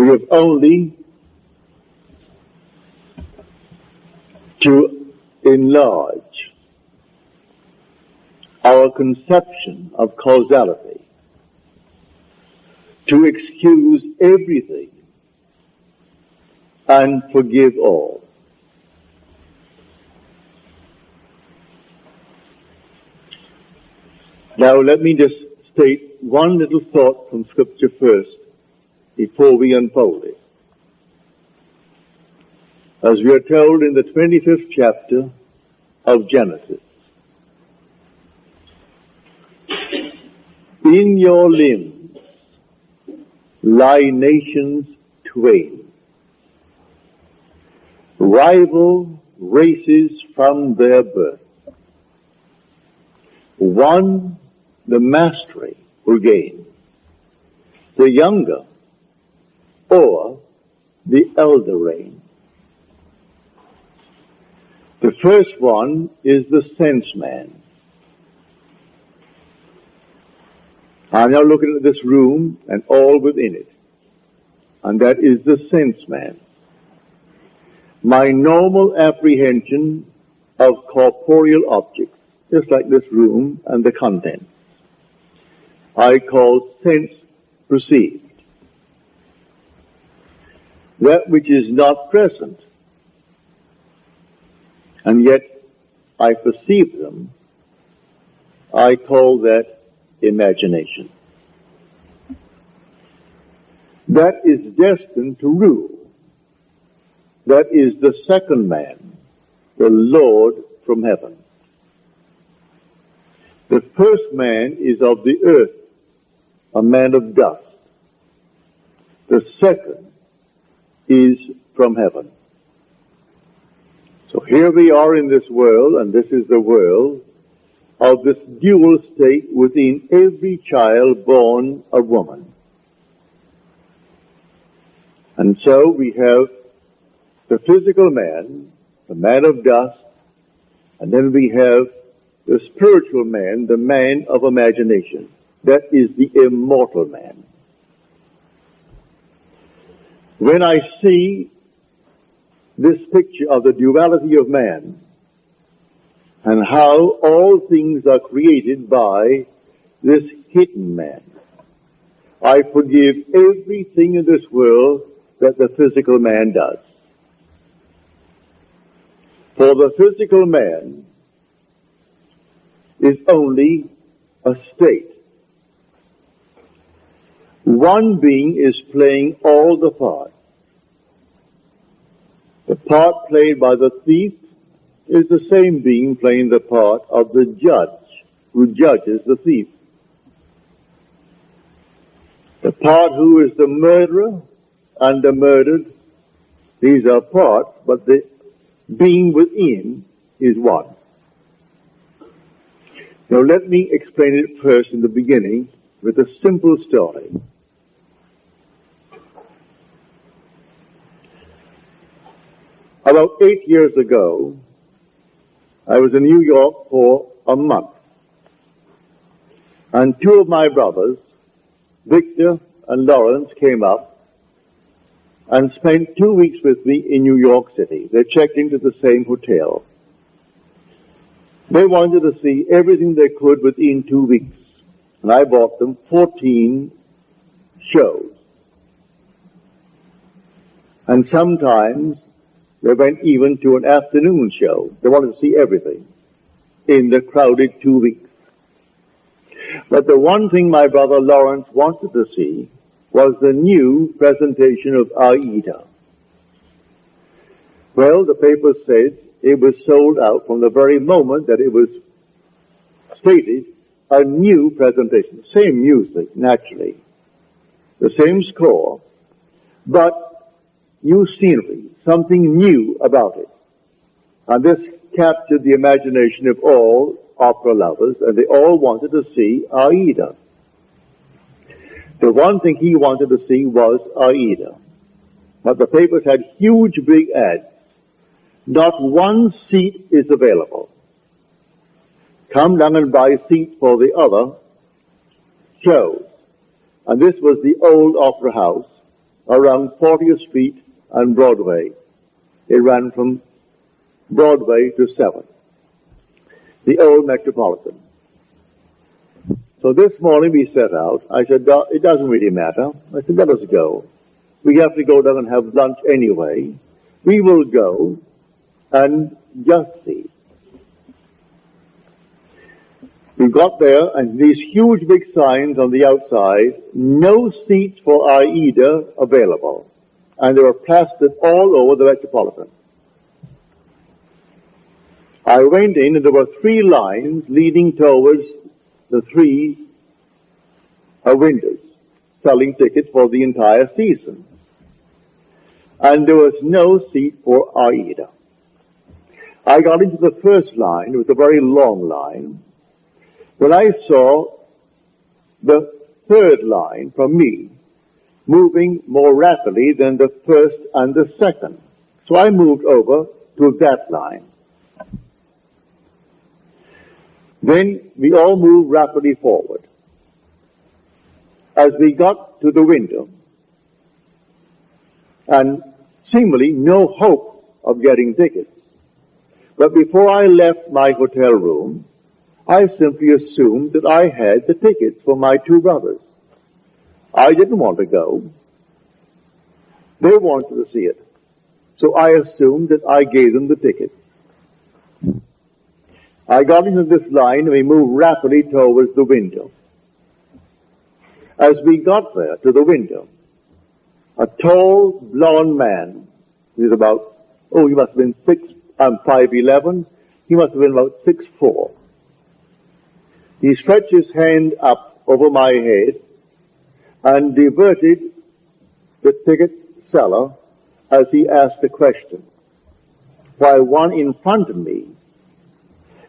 We have only to enlarge our conception of causality, to excuse everything and forgive all. Now let me just state one little thought from Scripture first before we unfold it. As we are told in the 25th chapter of Genesis, in your limbs lie nations twain, rival races from their birth. One the mastery will gain, the younger or the elder reign. The first one is the sense man. I'm now looking at this room and all within it, and that is the sense man. My normal apprehension of corporeal objects, just like this room and the contents, I call sense perceived. That which is not present, and yet I perceive them, I call that imagination. That is destined to rule. That is the second man, the Lord from heaven. The first man is of the earth, a man of dust. The second is from heaven. So here we are in this world, and this is the world of this dual state within every child born of woman. And so we have the physical man, the man of dust, and then we have the spiritual man, the man of imagination. That is the immortal man. When I see this picture of the duality of man and how all things are created by this hidden man, I forgive everything in this world that the physical man does. For the physical man is only a state. One being is playing all the parts. The part played by the thief is the same being playing the part of the judge who judges the thief. The part who is the murderer and the murdered, these are parts, but the being within is one. Now let me explain it first in the beginning with a simple story. About 8 years ago, I was in New York for a month. And two of my brothers, Victor and Lawrence, came up and spent 2 weeks with me in New York City. They checked into the same hotel. They wanted to see everything they could within 2 weeks. And I bought them 14 shows. And sometimes they went even to an afternoon show. They wanted to see everything in the crowded 2 weeks. But the one thing my brother Lawrence wanted to see was the new presentation of Aida. Well, the paper said it was sold out from the very moment that it was stated, a new presentation. Same music, naturally. The same score, but new scenery, something new about it. And this captured the imagination of all opera lovers, and they all wanted to see Aida. The one thing he wanted to see was Aida. But the papers had huge big ads. Not one seat is available. Come down and buy seats for the other shows. And this was the old opera house around 40th Street and Broadway. It ran from Broadway to 7th, the old Metropolitan. So this morning we set out. I said, it doesn't really matter. I said, let us go. We have to go down and have lunch anyway. We will go and just see. We got there, and these huge big signs on the outside, no seats for Aida available. And they were plastered all over the Metropolitan. I went in, and there were 3 lines leading towards the 3 windows, selling tickets for the entire season. And there was no seat for Aida. I got into the first line. It was a very long line. When I saw the 3rd line from me moving more rapidly than the 1st and the 2nd. So I moved over to that line. Then we all moved rapidly forward. As we got to the window, and seemingly no hope of getting tickets. But before I left my hotel room, I simply assumed that I had the tickets for my 2 brothers. I didn't want to go. They wanted to see it. So I assumed that I gave them the ticket. I got into this line and we moved rapidly towards the window. As we got there to the window, a tall, blond man, he was about, he must have been 5'11", he must have been about 6'4". He stretched his hand up over my head and diverted the ticket seller as he asked a question, while one in front of me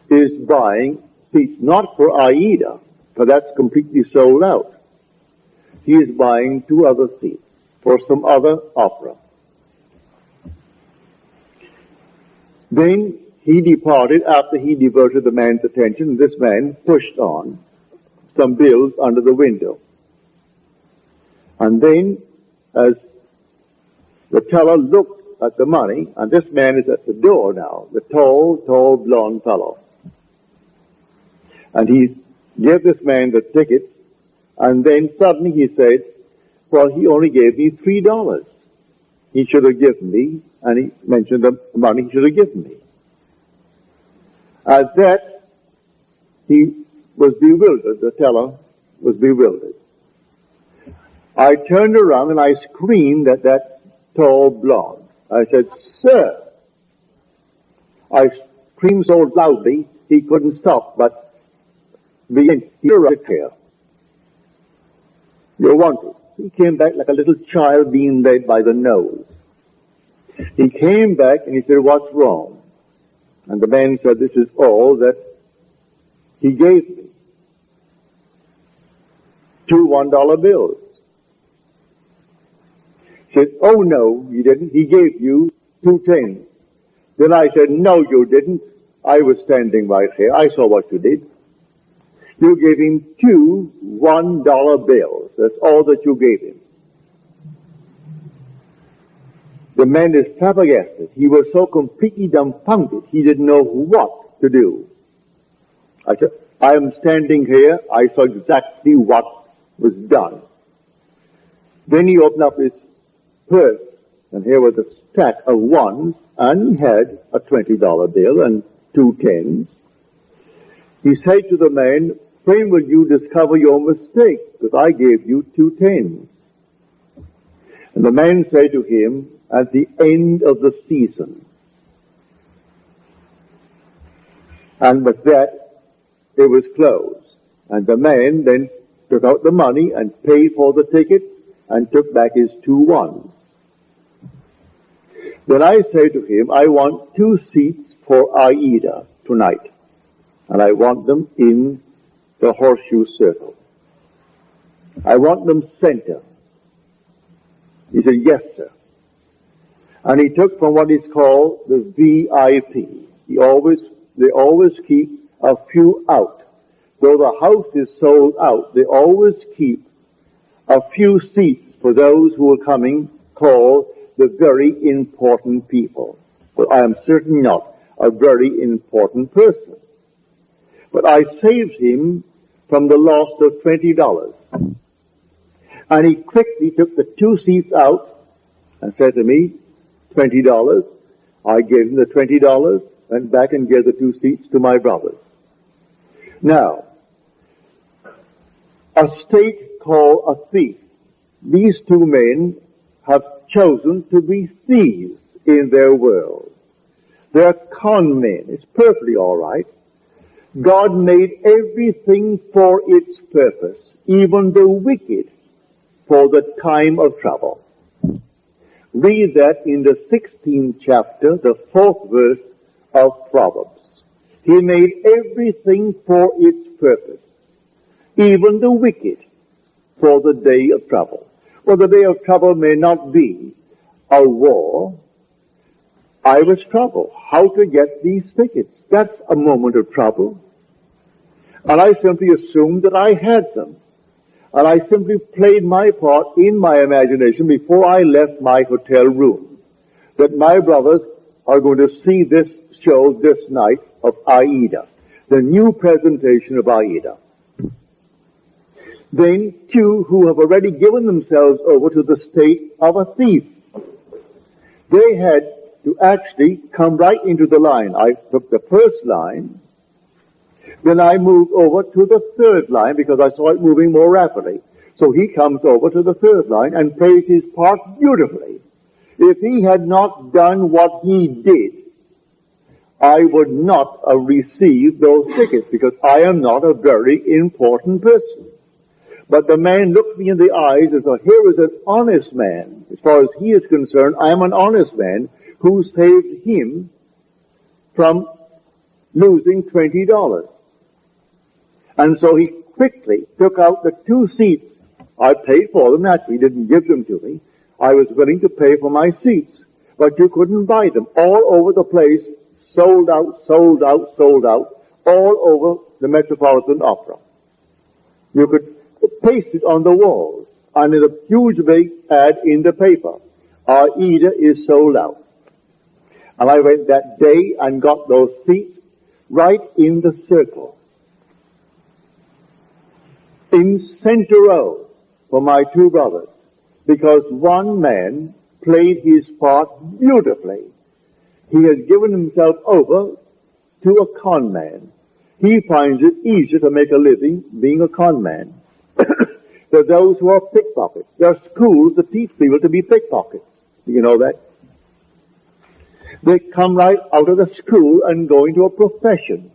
is buying seats not for Aida, for that's completely sold out. He is buying 2 other seats for some other opera. Then he departed after he diverted the man's attention. This man pushed on some bills under the window. And then, as the teller looked at the money, and this man is at the door now, the tall, blond fellow. And he gave this man the ticket, and then suddenly he said, well, he only gave me $3. He should have given me, and he mentioned the money he should have given me. At that, he was bewildered. The teller was bewildered. I turned around and I screamed at that tall blonde. I said, sir. I screamed so loudly he couldn't stop, but you're right here. You're wanted. He came back like a little child being led by the nose. He came back and he said, what's wrong? And the man said, this is all that he gave me. 2 $1 bills. He said, oh no, you didn't. He gave you 2 10s. Then I said, no, you didn't. I was standing right here. I saw what you did. You gave him 2 $1 bills. That's all that you gave him. The man is flabbergasted. He was so completely dumbfounded, he didn't know what to do. I said, I am standing here. I saw exactly what was done. Then he opened up his purse, and here was a stack of 1s, and he had a $20 bill and 2 10s. He said to the man, when will you discover your mistake? Because I gave you 2 10s. And the man said to him, at the end of the season. And with that, it was closed. And the man then took out the money and paid for the ticket and took back his 2 1s. Then I say to him, I want 2 seats for Aida tonight. And I want them in the horseshoe circle. I want them center. He said, yes, sir. And he took from what is called the VIP. They always keep a few out. Though the house is sold out, they always keep a few seats for those who were coming called the very important people. But I am certainly not a very important person. But I saved him from the loss of $20. And he quickly took the 2 seats out and said to me, $20. I gave him the $20, went back and gave the 2 seats to my brothers. Now, a state called a thief. These 2 men have chosen to be thieves in their world. They're con men. It's perfectly all right. God made everything for its purpose, even the wicked, for the time of trouble. Read that in the 16th chapter, the 4th verse of Proverbs. He made everything for its purpose, even the wicked, for the day of trouble. Well, the day of trouble may not be a war. I was troubled. How to get these tickets? That's a moment of trouble. And I simply assumed that I had them. And I simply played my part in my imagination before I left my hotel room. That my brothers are going to see this show this night of Aida. The new presentation of Aida. Then 2 who have already given themselves over to the state of a thief. They had to actually come right into the line. I took the first line, then I moved over to the 3rd line because I saw it moving more rapidly. So he comes over to the 3rd line and plays his part beautifully. If he had not done what he did, I would not have received those tickets because I am not a very important person. But the man looked me in the eyes and said, here is an honest man. As far as he is concerned, I am an honest man who saved him from losing $20. And so he quickly took out the 2 seats. I paid for them, naturally, he didn't give them to me. I was willing to pay for my seats, but you couldn't buy them. All over the place, sold out, sold out, sold out, all over the Metropolitan Opera. You could paste it on the walls, and in a huge big ad in the paper, Aida is sold out. And I went that day and got those seats right in the circle, in center row for my 2 brothers, because one man played his part beautifully. He has given himself over to a con man. He finds it easier to make a living being a con man. There are those who are pickpockets. There are schools that teach people to be pickpockets. Do you know that? They come right out of the school and go into a profession.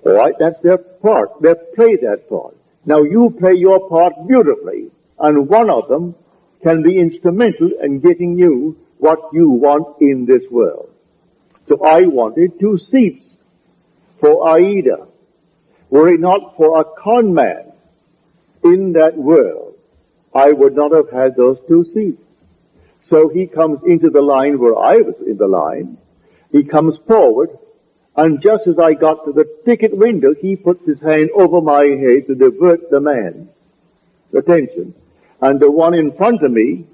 All right, that's their part. They play that part. Now you play your part beautifully, and one of them can be instrumental in getting you what you want in this world. So I wanted 2 seats for Aida. Were it not for a con man in that world, I would not have had those 2 seats. So he comes into the line where I was in the line. He comes forward, and just as I got to the ticket window, he puts his hand over my head to divert the man's attention. And the one in front of me,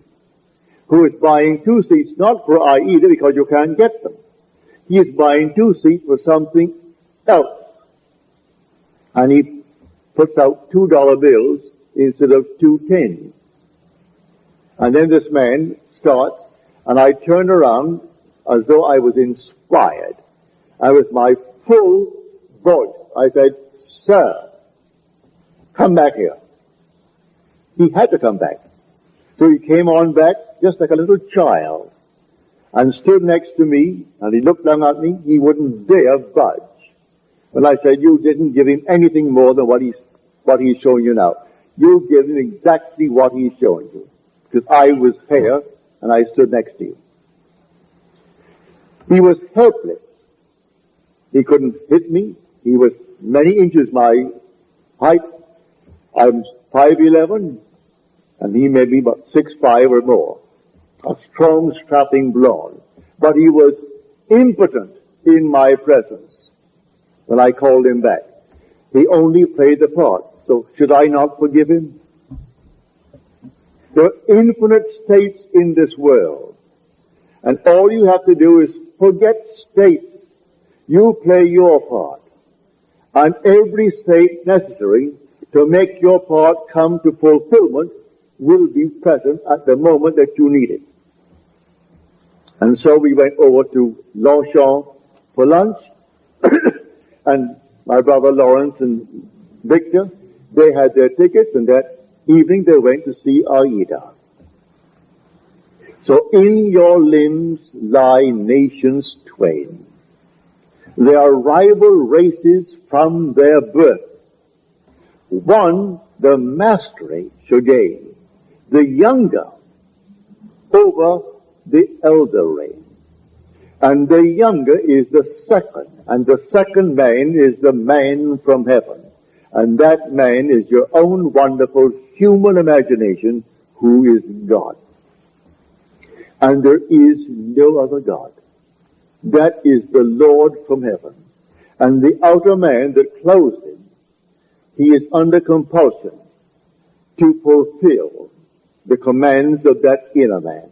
who is buying 2 seats, not for Aida because you can't get them. He is buying 2 seats for something else. And he puts out $2 bills instead of 2 tens. And then this man starts, and I turned around as though I was inspired. And with my full voice, I said, "Sir, come back here." He had to come back. So he came on back just like a little child and stood next to me, and he looked down at me. He wouldn't dare budge. And I said, "You didn't give him anything more than what he's showing you now. You give him exactly what he's showing you." Because I was here, and I stood next to you. He was helpless. He couldn't hit me. He was many inches my height. I'm 5'11", and he may be about 6'5" or more. A strong, strapping blonde. But he was impotent in my presence when I called him back. He only played the part. So should I not forgive him? There are infinite states in this world. And all you have to do is forget states. You play your part. And every state necessary to make your part come to fulfillment will be present at the moment that you need it. And so we went over to Longchamp for lunch, and my brother Lawrence and Victor, they had their tickets, and that evening they went to see Aida. So in your limbs lie nations twain. They are rival races from their birth. One, the mastery shall gain, the younger over the elder reign. And the younger is the second, and the second man is the man from heaven. And that man is your own wonderful human imagination, who is God. And there is no other God. That is the Lord from heaven. And the outer man that clothes him, he is under compulsion to fulfill the commands of that inner man.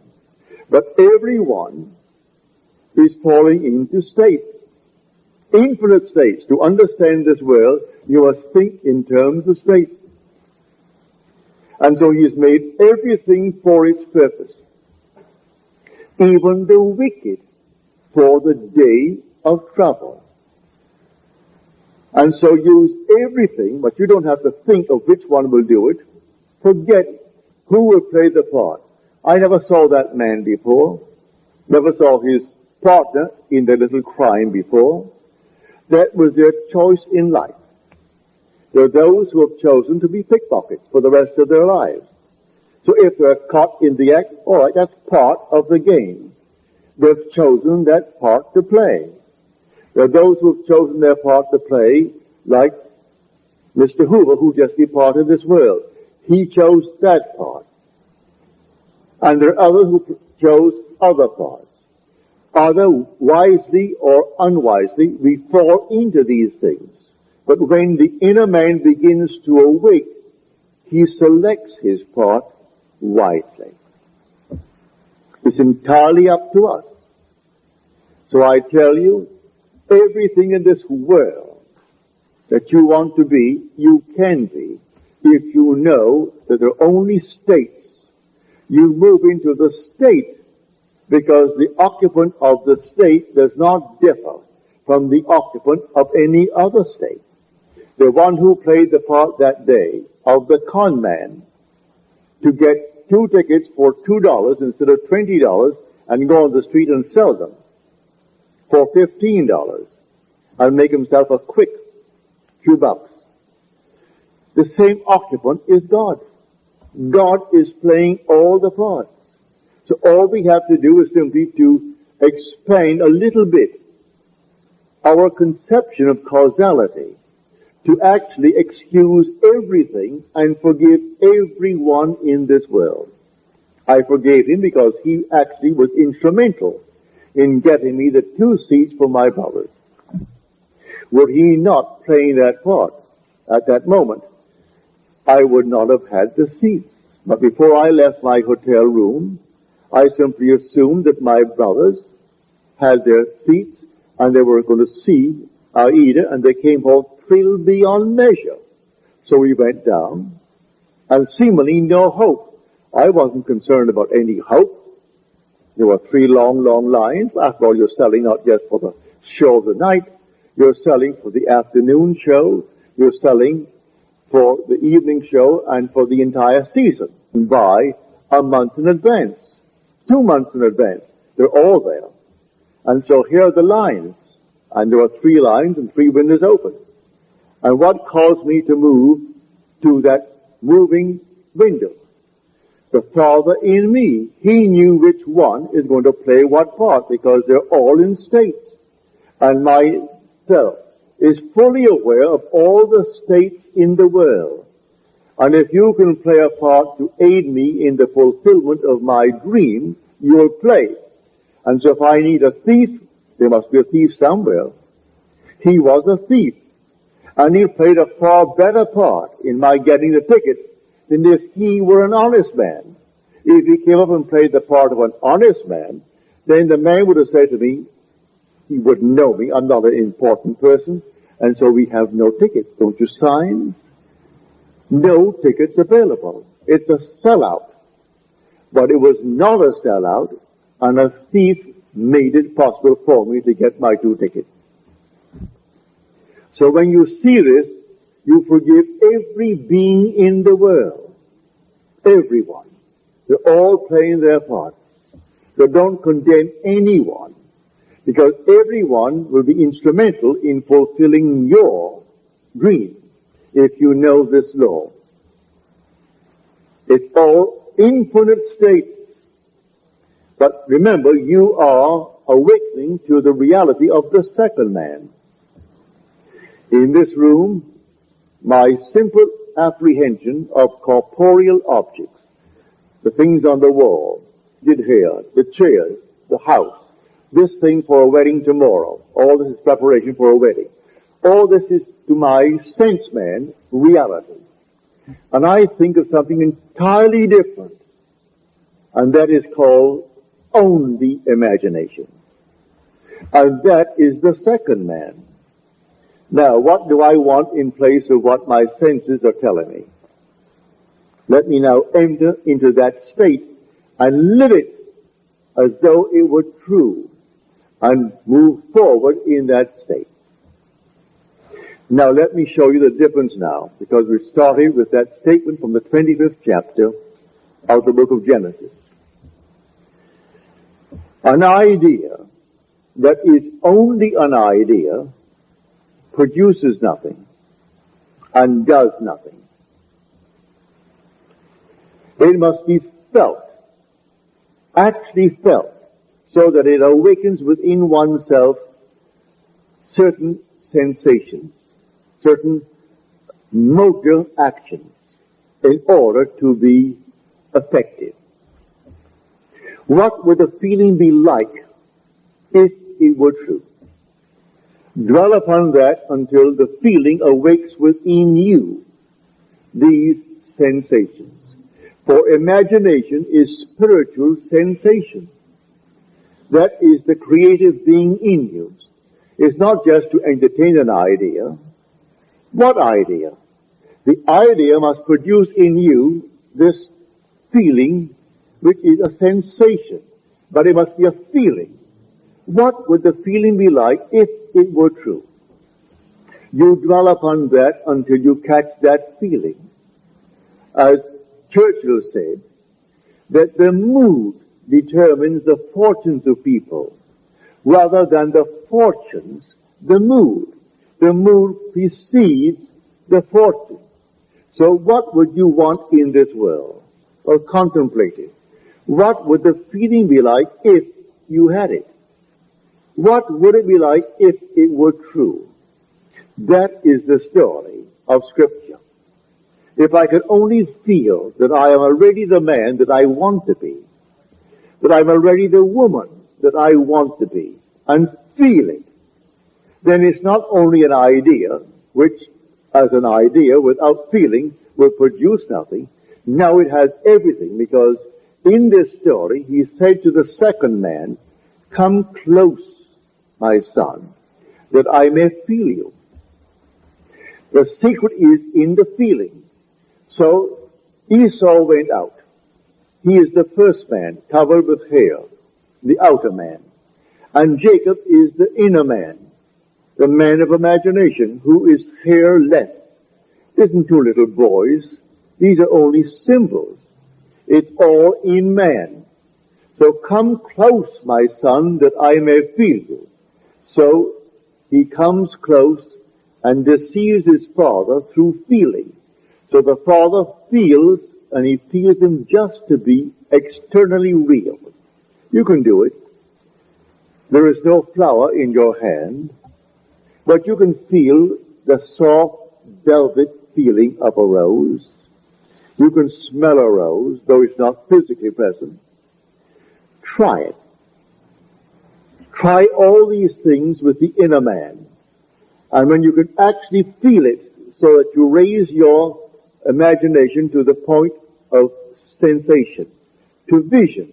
But everyone is falling into states, infinite states. To understand this world, you must think in terms of states. And so he has made everything for its purpose, even the wicked for the day of trouble. And so use everything, but you don't have to think of which one will do it. Forget who will play the part. I never saw that man before, never saw his partner in the little crime before. That was their choice in life. There are those who have chosen to be pickpockets for the rest of their lives. So if they're caught in the act, all right, that's part of the game. They've chosen that part to play. There are those who have chosen their part to play, like Mr. Hoover, who just departed this world. He chose that part. And there are others who chose other parts. Either wisely or unwisely, we fall into these things. But when the inner man begins to awake, he selects his part wisely. It's entirely up to us. So I tell you, everything in this world that you want to be, you can be, if you know that there are only states. You move into the state because the occupant of the state does not differ from the occupant of any other state. The one who played the part that day of the con man to get 2 tickets for $2 instead of $20 and go on the street and sell them for $15 and make himself a quick few bucks. The same occupant is God. God is playing all the parts. So all we have to do is simply to expand a little bit our conception of causality, to actually excuse everything and forgive everyone in this world. I forgave him because he actually was instrumental in getting me the 2 seats for my brothers. Were he not playing that part at that moment, I would not have had the seats. But before I left my hotel room, I simply assumed that my brothers had their seats and they were going to see Aida, and they came home thrilled beyond measure. So we went down, and seemingly no hope. I wasn't concerned about any hope. There were 3 long lines. After all, you're selling not just for the show of the night, you're selling for the afternoon show, you're selling for the evening show, and for the entire season. By a month in advance, 2 months in advance. They're all there. And so here are the lines. And there are 3 lines and 3 windows open. And what caused me to move to that moving window? The Father in me. He knew which one is going to play what part, because they're all in states. And myself is fully aware of all the states in the world. And if you can play a part to aid me in the fulfillment of my dream, you'll play. And so if I need a thief, there must be a thief somewhere. He was a thief. And he played a far better part in my getting the ticket than if he were an honest man. If he came up and played the part of an honest man, then the man would have said to me, he wouldn't know me, I'm not an important person, and so we have no tickets. Don't you sign? No tickets available. It's a sellout. But it was not a sellout, and a thief made it possible for me to get my 2 tickets. So when you see this, you forgive every being in the world. Everyone. They're all playing their part. So don't condemn anyone, because everyone will be instrumental in fulfilling your dream if you know this law. It's all infinite states. But remember, you are awakening to the reality of the second man. In this room, my simple apprehension of corporeal objects, the things on the wall, the hair, the chairs, the house, this thing for a wedding tomorrow, all this is preparation for a wedding. All this is, to my sense man, reality. And I think of something entirely different, and that is called only imagination. And that is the second man. Now, what do I want in place of what my senses are telling me? Let me now enter into that state and live it as though it were true, and move forward in that state. Now let me show you the difference now, because we started with that statement from the 25th chapter of the book of Genesis. An idea that is only an idea produces nothing and does nothing. It must be felt, actually felt, so that it awakens within oneself certain sensations, certain motor actions, in order to be effective. What would the feeling be like if it were true? Dwell upon that until the feeling awakes within you these sensations. For imagination is spiritual sensation. That is the creative being in you. It's not just to entertain an idea. What idea? The idea must produce in you this feeling, which is a sensation, but it must be a feeling. What would the feeling be like if it were true? You dwell upon that until you catch that feeling. As Churchill said, that the mood determines the fortunes of people, rather than the fortunes, the mood. The mood precedes the fortune. So what would you want in this world? Or contemplate it. What would the feeling be like if you had it? What would it be like if it were true? That is the story of Scripture. If I could only feel that I am already the man that I want to be, that I'm already the woman that I want to be, and feel it, then it's not only an idea, which as an idea without feeling will produce nothing. Now it has everything, because in this story he said to the second man, "Come close, my son, that I may feel you." The secret is in the feeling. So Esau went out. He is the first man, covered with hair, the outer man. And Jacob is the inner man, the man of imagination, who is hairless. It isn't 2 little boys. These are only symbols. It's all in man. So come close, my son, that I may feel you. So he comes close and deceives his father through feeling. So the father feels, and he feels him just to be externally real. You can do it. There is no flower in your hand, but you can feel the soft velvet feeling of a rose. You can smell a rose, though it's not physically present. Try it. Try all these things with the inner man. And when you can actually feel it, so that you raise your imagination to the point of sensation, to vision,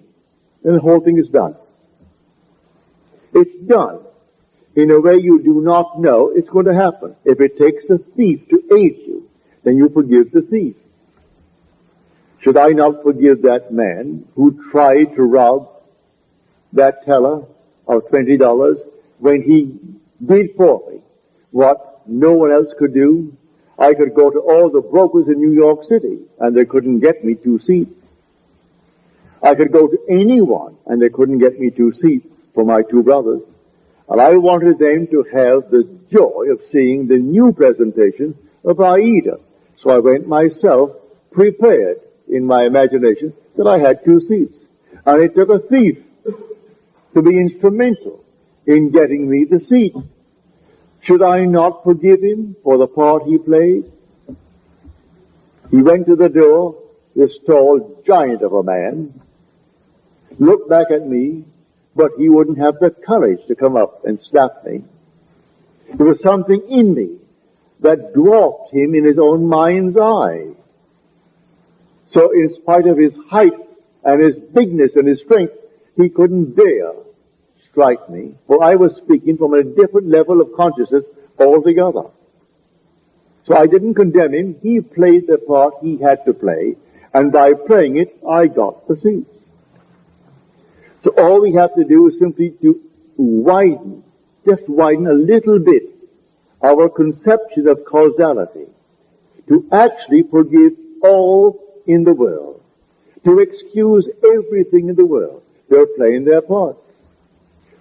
then the whole thing is done. It's done in a way you do not know it's going to happen. If it takes a thief to aid you, then you forgive the thief. Should I not forgive that man who tried to rob that teller of $20 when he did for me what no one else could do? I could go to all the brokers in New York City and they couldn't get me 2 seats. I could go to anyone and they couldn't get me 2 seats for my 2 brothers. And I wanted them to have the joy of seeing the new presentation of Aida. So I went myself prepared in my imagination that I had 2 seats. And it took a thief to be instrumental in getting me the seat. Should I not forgive him for the part he played? He went to the door, this tall giant of a man, looked back at me, but he wouldn't have the courage to come up and slap me. There was something in me that dwarfed him in his own mind's eye. So in spite of his height and his bigness and his strength, he couldn't dare strike me, for I was speaking from a different level of consciousness altogether. So I didn't condemn him. He played the part he had to play, and by playing it, I got the seats. So all we have to do is simply to widen, just widen a little bit our conception of causality, to actually forgive all in the world, to excuse everything in the world. They're playing their part.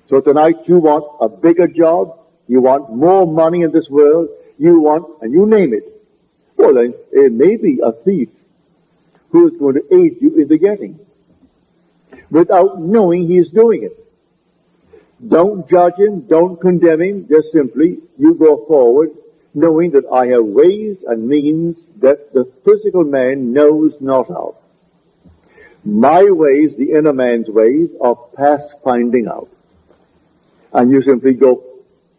So tonight you want a bigger job, you want more money in this world, you want, and you name it. Well then, it may be a thief who is going to aid you in the getting, without knowing he's doing it. Don't judge him, don't condemn him, just simply, you go forward, knowing that I have ways and means that the physical man knows not of. My ways, the inner man's ways, are past finding out. And you simply go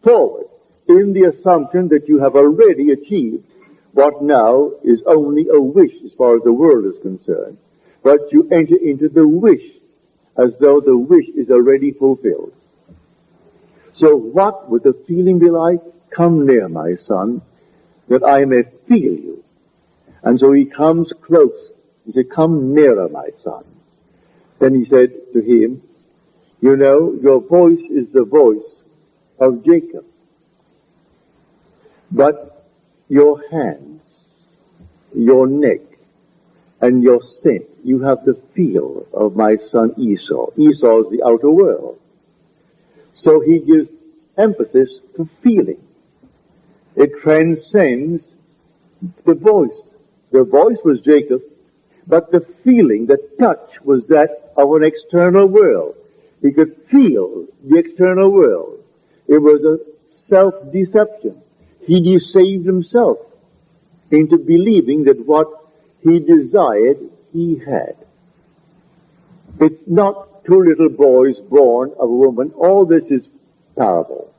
forward in the assumption that you have already achieved what now is only a wish as far as the world is concerned. But you enter into the wish as though the wish is already fulfilled. So what would the feeling be like? Come near, my son, that I may feel you. And so he comes close. He said, come nearer, my son. Then he said to him, you know, your voice is the voice of Jacob. But your hands, your neck, and your scent, you have the feel of my son Esau. Esau is the outer world. So he gives emphasis to feeling. It transcends the voice. The voice was Jacob, but the feeling, the touch, was that of an external world. He could feel the external world. It was a self-deception. He deceived himself into believing that what he desired, he had. It's not 2 little boys born of a woman. All this is parable.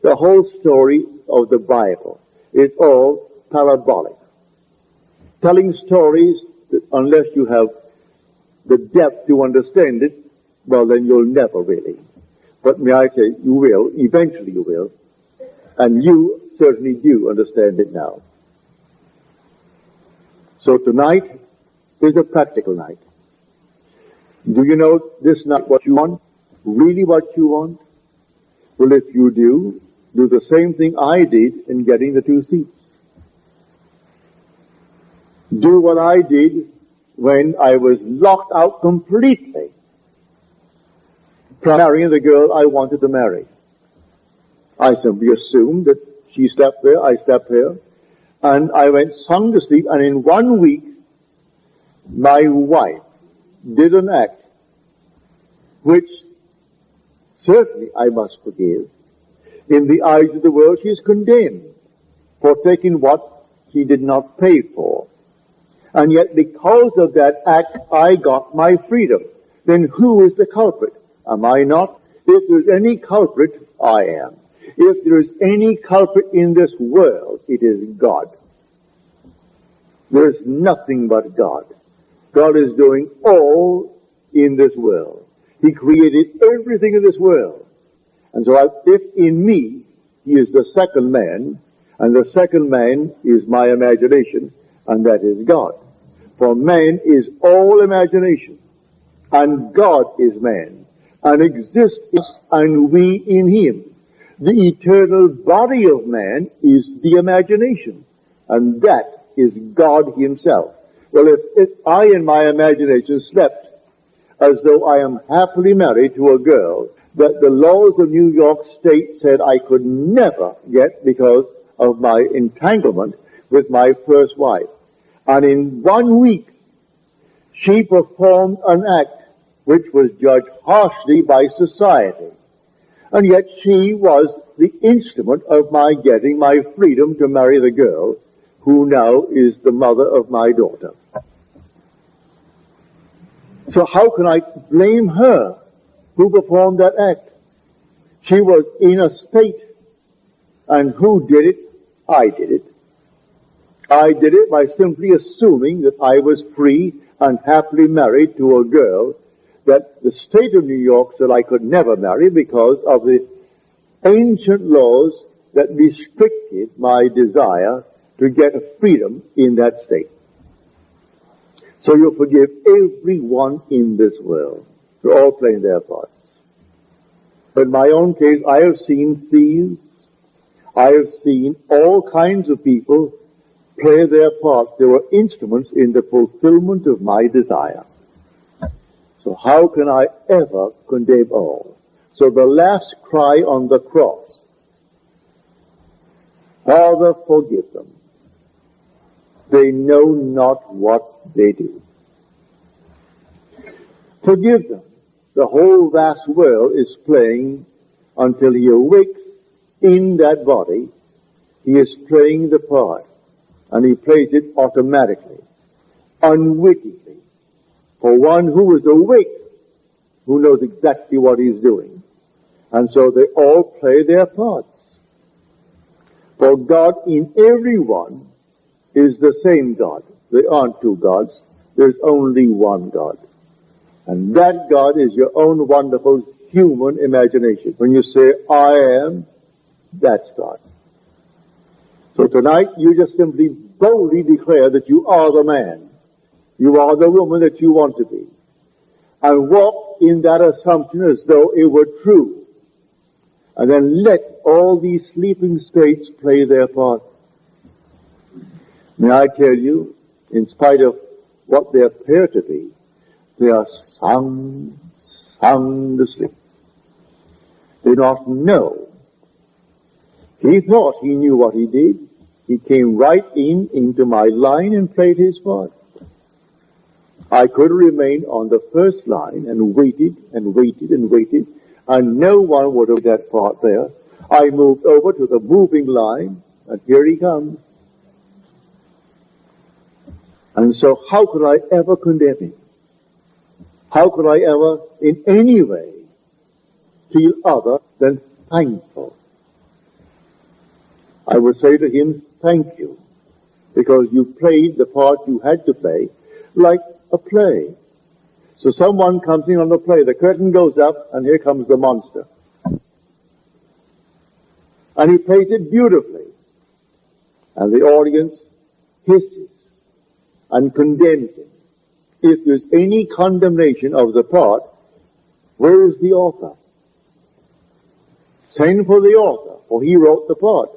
The whole story of the Bible is all parabolic. Telling stories that unless you have the depth to understand it, well, then you'll never really. But may I say, you will, eventually you will, and you certainly do understand it now. So tonight is a practical night. Do you know this night what you want? Really what you want? Well, if you do the same thing I did in getting the 2 seats. Do what I did when I was locked out completely from marrying the girl I wanted to marry. I simply assumed that she slept there, I slept here, and I went sound asleep, and in 1 week, my wife did an act which certainly I must forgive. In the eyes of the world, she is condemned for taking what she did not pay for. And yet because of that act, I got my freedom. Then who is the culprit? Am I not? If there's any culprit, I am. If there is any culprit in this world, it is God. There's nothing but God. God is doing all in this world. He created everything in this world. And so if in me he is the second man, and the second man is my imagination, and that is God. For man is all imagination, and God is man, and exists in us and we in him. The eternal body of man is the imagination, and that is God himself. Well, if I in my imagination slept as though I am happily married to a girl that the laws of New York State said I could never get because of my entanglement with my first wife, and in 1 week she performed an act which was judged harshly by society, and yet she was the instrument of my getting my freedom to marry the girl who now is the mother of my daughter. So how can I blame her who performed that act? She was in a state, and who did it? I did it. I did it by simply assuming that I was free and happily married to a girl that the state of New York said I could never marry because of the ancient laws that restricted my desire to get a freedom in that state. So you forgive everyone in this world. They're all playing their parts. In my own case, I have seen thieves. I have seen all kinds of people play their parts. They were instruments in the fulfillment of my desire. So how can I ever condemn all? So the last cry on the cross, Father, forgive them. They know not what they do. Forgive them. The whole vast world is playing until he awakes in that body. He is playing the part, and he plays it automatically, unwittingly. For one who is awake, who knows exactly what he's doing. And so they all play their parts. For God in everyone is the same God. There aren't two gods. There's only one God. And that God is your own wonderful human imagination. When you say, I am, that's God. So tonight you just simply boldly declare that you are the man. You are the woman that you want to be. And walk in that assumption as though it were true. And then let all these sleeping states play their part. May I tell you, in spite of what they appear to be, they are sound asleep. They do not know. He thought he knew what he did. He came right into my line and played his part. I could remain on the first line and waited and waited and waited, and no one would have that part there. I moved over to the moving line, and here he comes. And so how could I ever condemn him? How could I ever, in any way, feel other than thankful? I would say to him, thank you, because you played the part you had to play like a play. So someone comes in on the play, the curtain goes up, and here comes the monster. And he plays it beautifully. And the audience hisses and condemns him. If there's any condemnation of the part, where is the author? Send for the author, for he wrote the part.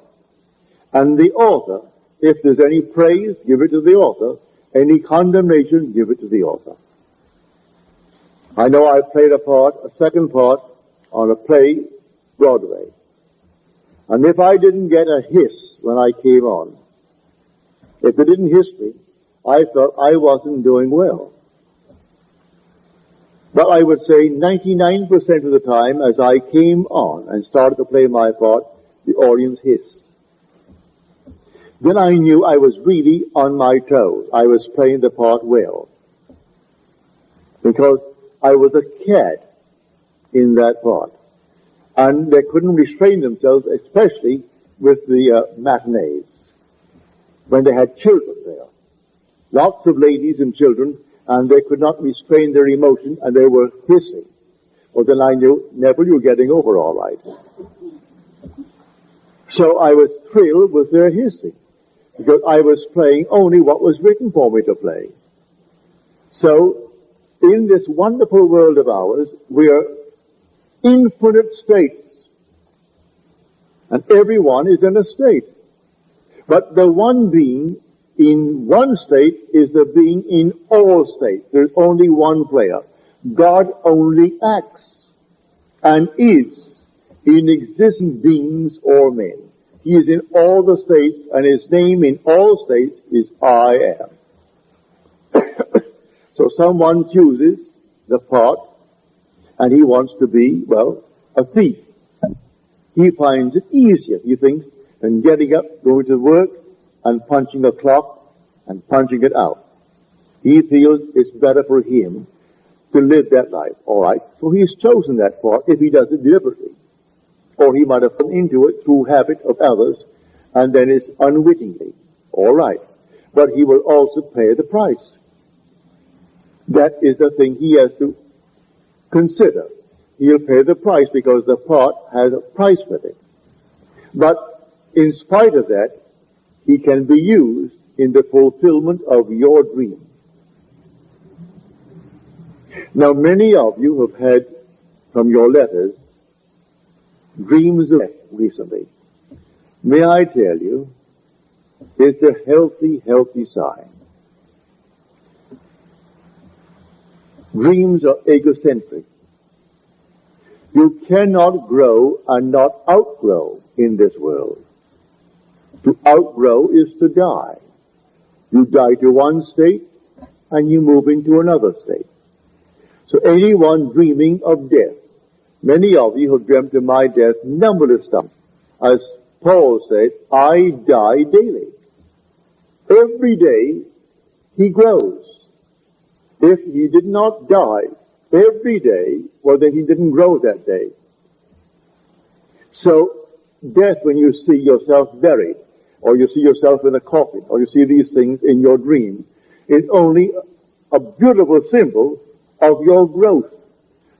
And the author, if there's any praise, give it to the author. Any condemnation, give it to the author. I know I played a second part, on a play, Broadway. And if I didn't get a hiss when I came on, if they didn't hiss me, I felt I wasn't doing well. But I would say 99% of the time, as I came on and started to play my part, the audience hissed. Then I knew I was really on my toes. I was playing the part well. Because I was a cat in that part. And they couldn't restrain themselves, especially with the matinees, when they had children there. Lots of ladies and children, and they could not restrain their emotion, and they were hissing. Well, then I knew, Neville, you're getting over all right. So I was thrilled with their hissing, because I was playing only what was written for me to play. So, in this wonderful world of ours, we are infinite states. And everyone is in a state. But the one being in one state is the being in all states. There's only one player. God only acts and is in existing beings or men. He is in all the states, and his name in all states is I am. So someone chooses the part, and he wants to be, well, a thief. He finds it easier, he thinks, than getting up, going to work, and punching a clock, and punching it out. He feels it's better for him to live that life. All right, so he's chosen that part if he does it deliberately. Or he might have fallen into it through habit of others, and then it's unwittingly. All right, but he will also pay the price. That is the thing he has to consider. He'll pay the price because the part has a price with it. But in spite of that, he can be used in the fulfillment of your dream. Now, many of you have had, from your letters, dreams of death recently. May I tell you, it's a healthy, healthy sign. Dreams are egocentric. You cannot grow and not outgrow in this world. To outgrow is to die. You die to one state and you move into another state. So anyone dreaming of death, many of you have dreamt of my death numberless times. As Paul said, I die daily. Every day he grows. If he did not die every day, well, then he didn't grow that day. So death, when you see yourself buried, or you see yourself in a coffin, or you see these things in your dream, is only a beautiful symbol of your growth.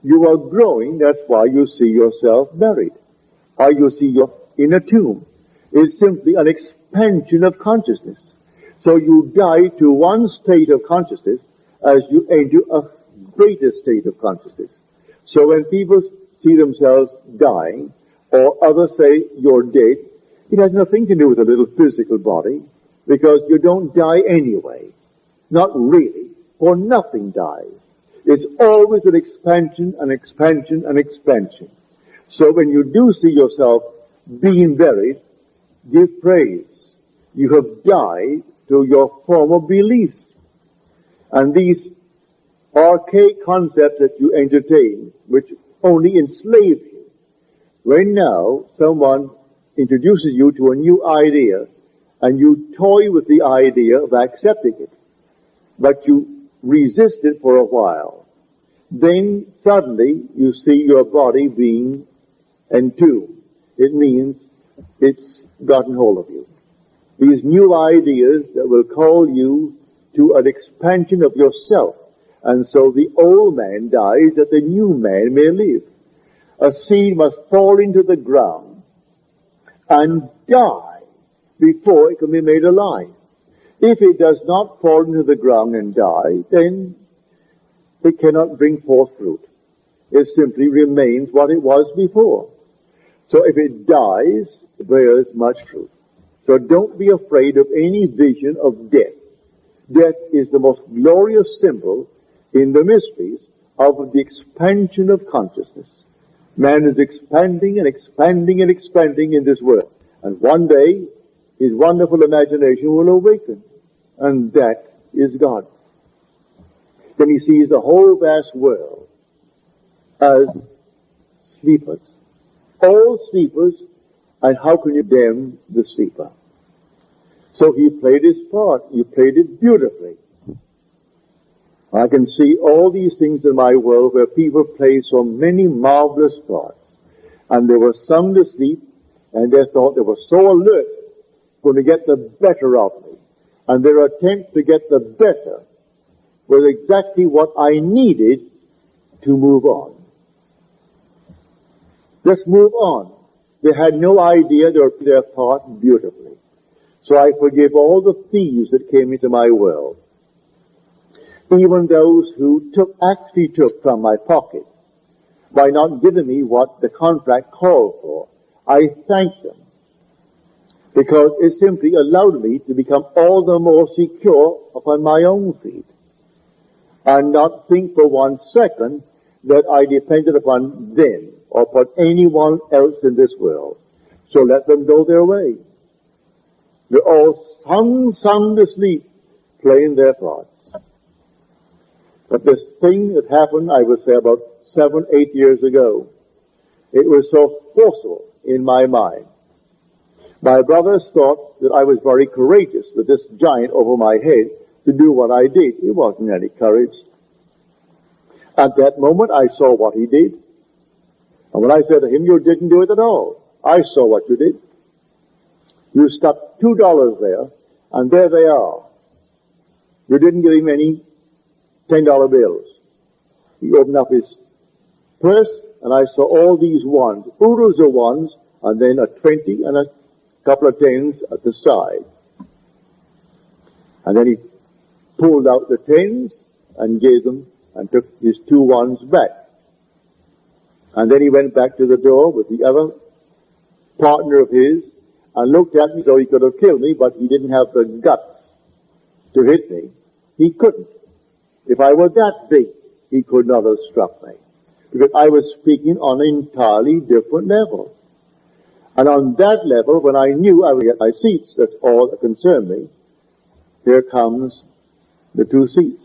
You are growing, that's why you see yourself buried. Or you see you're in a tomb. It's simply an expansion of consciousness. So you die to one state of consciousness as you enter a greater state of consciousness. So when people see themselves dying, or others say you're dead, it has nothing to do with a little physical body, because you don't die anyway. Not really, for nothing dies. It's always an expansion, an expansion, an expansion. So when you do see yourself being buried, give praise. You have died to your former beliefs. And these archaic concepts that you entertain, which only enslave you, when now someone introduces you to a new idea, and you toy with the idea of accepting it, but you resist it for a while, then suddenly you see your body being entombed. It means it's gotten hold of you. These new ideas that will call you to an expansion of yourself. And so the old man dies that the new man may live. A seed must fall into the ground and die before it can be made alive. If it does not fall into the ground and die, then it cannot bring forth fruit. It simply remains what it was before. So if it dies, it bears much fruit. So don't be afraid of any vision of death. Death is the most glorious symbol in the mysteries of the expansion of consciousness. Man is expanding and expanding and expanding in this world. And one day, his wonderful imagination will awaken. And that is God. Then he sees the whole vast world as sleepers. All sleepers, and how can you damn the sleeper? So he played his part. He played it beautifully. I can see all these things in my world where people play so many marvelous parts. And they were sung to sleep, and they thought they were so alert, going to get the better of me. And their attempt to get the better was exactly what I needed to move on. Just move on. They had no idea they were playing their part beautifully. So I forgive all the thieves that came into my world. Even those who actually took from my pocket by not giving me what the contract called for. I thank them because it simply allowed me to become all the more secure upon my own feet and not think for 1 second that I depended upon them or upon anyone else in this world. So let them go their way. They're all sound asleep, playing their parts. But this thing that happened, I would say about 7, 8 years ago, it was so forceful in my mind. My brothers thought that I was very courageous with this giant over my head to do what I did. It wasn't any courage. At that moment, I saw what he did. And when I said to him, you didn't do it at all. I saw what you did. You stuck $2 there, and there they are. You didn't give him any $10 bills. He opened up his purse, and I saw all these ones, oodles of ones, and then a 20 and a couple of tens at the side. And then he pulled out the tens and gave them and took his 2 ones back. And then he went back to the door with the other partner of his and looked at me so he could have killed me, but he didn't have the guts to hit me. He couldn't. If I were that big, he could not have struck me. Because I was speaking on an entirely different level. And on that level, when I knew I would get my seats, that's all that concerned me, here comes the 2 seats.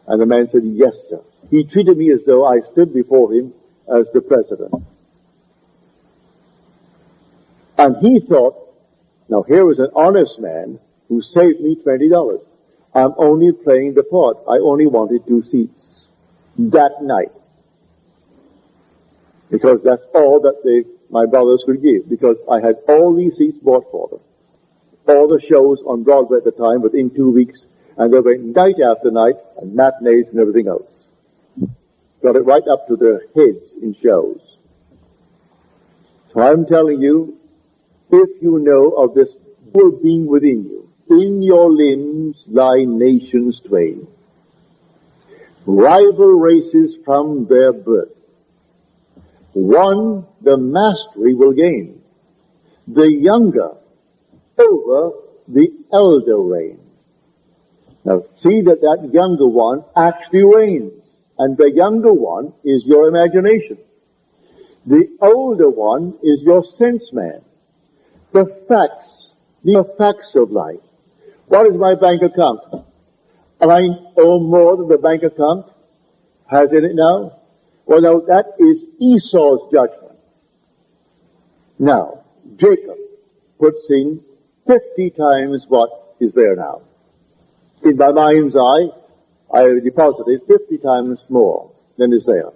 And the man said, yes, sir. He treated me as though I stood before him as the president. And he thought, now here was an honest man who saved me $20. I'm only playing the part. I only wanted 2 seats that night. Because that's all that my brothers could give. Because I had all these seats bought for them. All the shows on Broadway at the time within 2 weeks. And they went night after night and matinees and everything else. Got it right up to their heads in shows. So I'm telling you, if you know of this full being within you, in your limbs lie nations twain, rival races from their birth. One the mastery will gain, the younger over the elder reign. Now see that younger one actually reigns, and the younger one is your imagination. The older one is your sense man. The facts of life. What is my bank account? Am I owe more than the bank account has in it now? Well, now that is Esau's judgment. Now, Jacob puts in 50 times what is there now. In my mind's eye, I have deposited 50 times more than is there.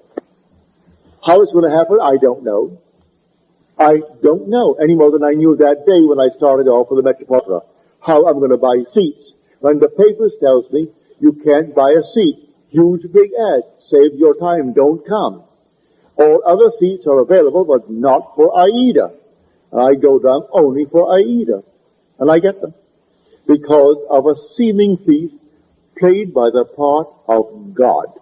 How it's going to happen, I don't know. I don't know any more than I knew that day when I started off with the Metropolitan. How I'm going to buy seats. When the papers tells me you can't buy a seat. Huge big ad. Save your time. Don't come. All other seats are available, but not for Aida. And I go down only for Aida. And I get them. Because of a seeming thief played by the part of God.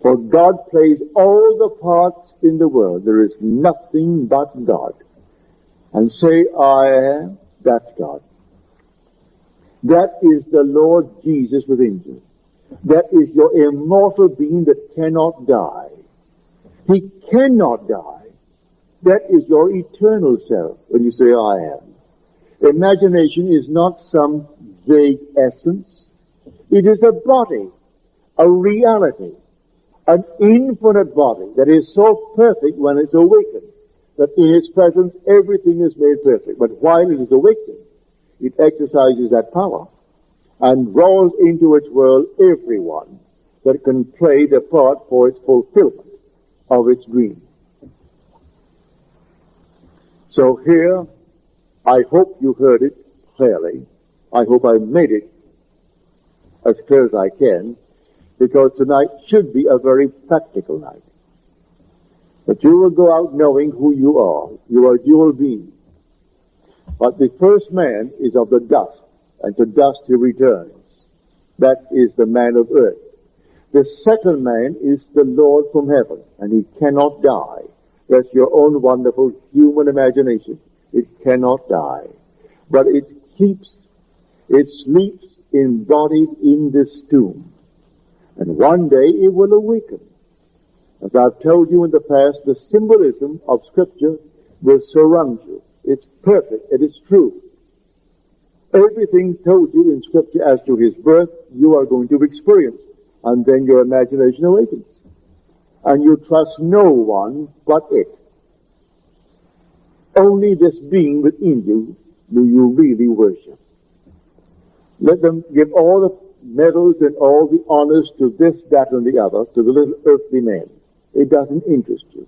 For God plays all the parts in the world. There is nothing but God. And say, I am, that's God. That is the Lord Jesus within you. That is your immortal being that cannot die. He cannot die. That is your eternal self when you say, I am. Imagination is not some vague essence. It is a body, a reality, an infinite body that is so perfect when it's awakened that in its presence everything is made perfect. But while it is awakened, it exercises that power and draws into its world everyone that can play the part for its fulfillment of its dream. So here, I hope you heard it clearly. I hope I made it as clear as I can, because tonight should be a very practical night. That you will go out knowing who you are. You are a dual being. But the first man is of the dust, and to dust he returns. That is the man of earth. The second man is the Lord from heaven, and he cannot die. That's your own wonderful human imagination. It cannot die. But it sleeps embodied in this tomb. And one day it will awaken. As I've told you in the past, the symbolism of Scripture will surround you. It's perfect. It is true. Everything told you in Scripture as to his birth, you are going to experience. And then your imagination awakens. And you trust no one but it. Only this being within you do you really worship. Let them give all the medals and all the honors to this, that, and the other, to the little earthly man. It doesn't interest you.